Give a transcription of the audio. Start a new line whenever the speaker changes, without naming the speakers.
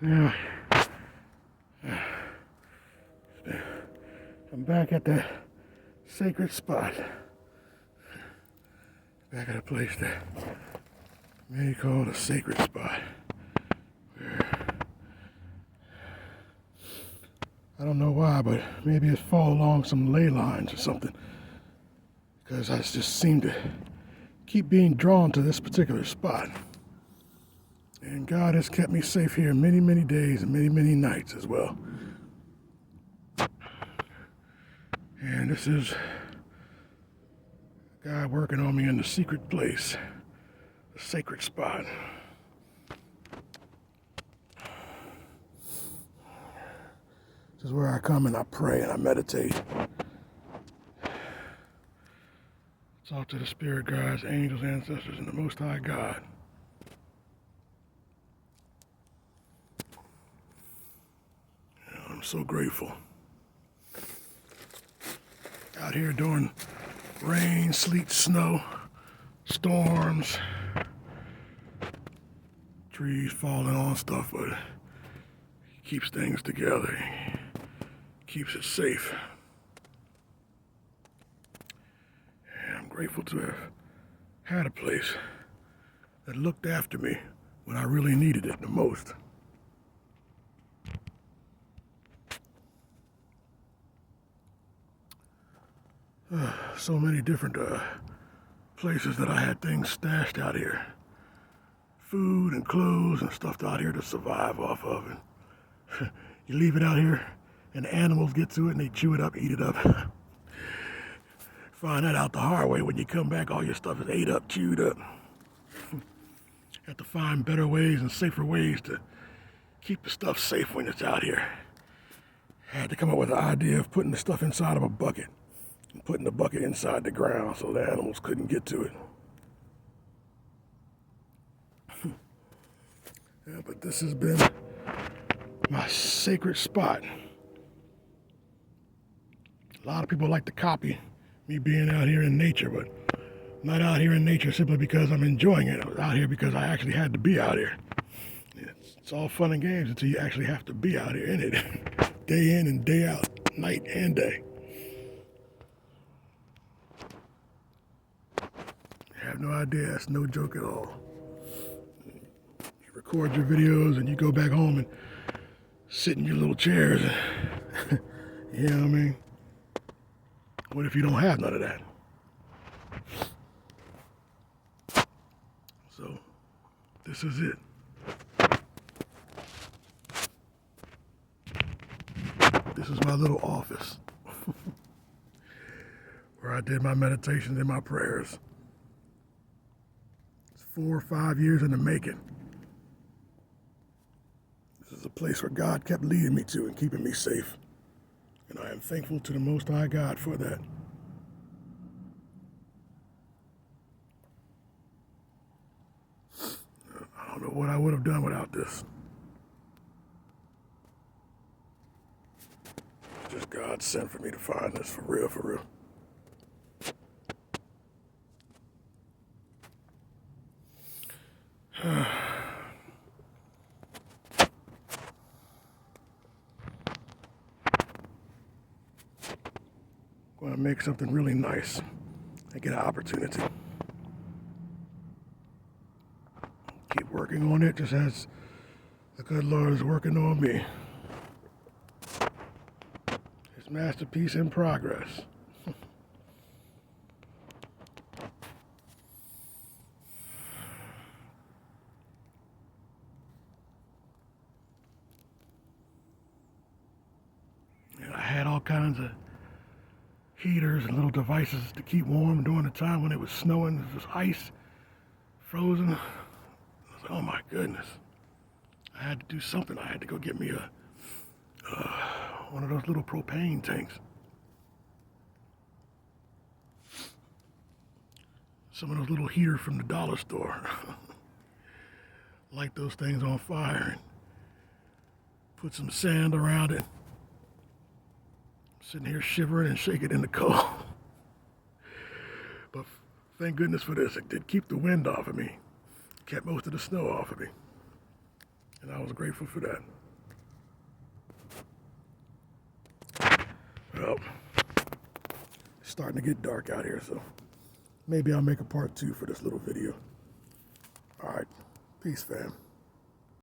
Now, I'm back at the sacred spot. Back at a place that many call the sacred spot. I don't know why, but maybe it's fall along some ley lines or something. Because I just seem to keep being drawn to this particular spot. And God has kept me safe here many, many days and many, many nights as well. And this is God working on me in the secret place, the sacred spot. This is where I come and I pray and I meditate. Talk to the spirit guides, angels, ancestors, and the Most High God. I'm so grateful. Out here during rain, sleet, snow, storms, trees falling on stuff, but he keeps things together. He keeps it safe. And I'm grateful to have had a place that looked after me when I really needed it the most. So many different places that I had things stashed out here. Food and clothes and stuff out here to survive off of. And you leave it out here and the animals get to it and they chew it up, eat it up. Find that out the hard way. When you come back, all your stuff is ate up, chewed up. Have to find better ways and safer ways to keep the stuff safe when it's out here. Had to come up with the idea of putting the stuff inside of a bucket. And putting the bucket inside the ground so the animals couldn't get to it. Yeah, but this has been my sacred spot. A lot of people like to copy me being out here in nature, but I'm not out here in nature simply because I'm enjoying it. I was out here because I actually had to be out here. It's all fun and games until you actually have to be out here in it. Day in and day out, night and day. I have no idea. That's no joke at all. You record your videos and you go back home and sit in your little chairs. You know what I mean? What if you don't have none of that? So, this is it. This is my little office where I did my meditations and my prayers. 4 or 5 years in the making. This is a place where God kept leading me to and keeping me safe. And I am thankful to the Most High God for that. I don't know what I would have done without this. It's just God sent for me to find this, for real, for real. Going to make something really nice. I get an opportunity. Keep working on it just as the good Lord is working on me. His masterpiece in progress. And I had all kinds of heaters and little devices to keep warm during the time when it was snowing. There was ice, frozen. I was like, oh my goodness. I had to do something. I had to go get me one of those little propane tanks. Some of those little heaters from the dollar store. Light those things on fire and put some sand around it. Sitting here shivering and shaking in the cold. But thank goodness for this. It did keep the wind off of me. Kept most of the snow off of me. And I was grateful for that. Well, it's starting to get dark out here, so maybe I'll make a part 2 for this little video. All right, peace, fam.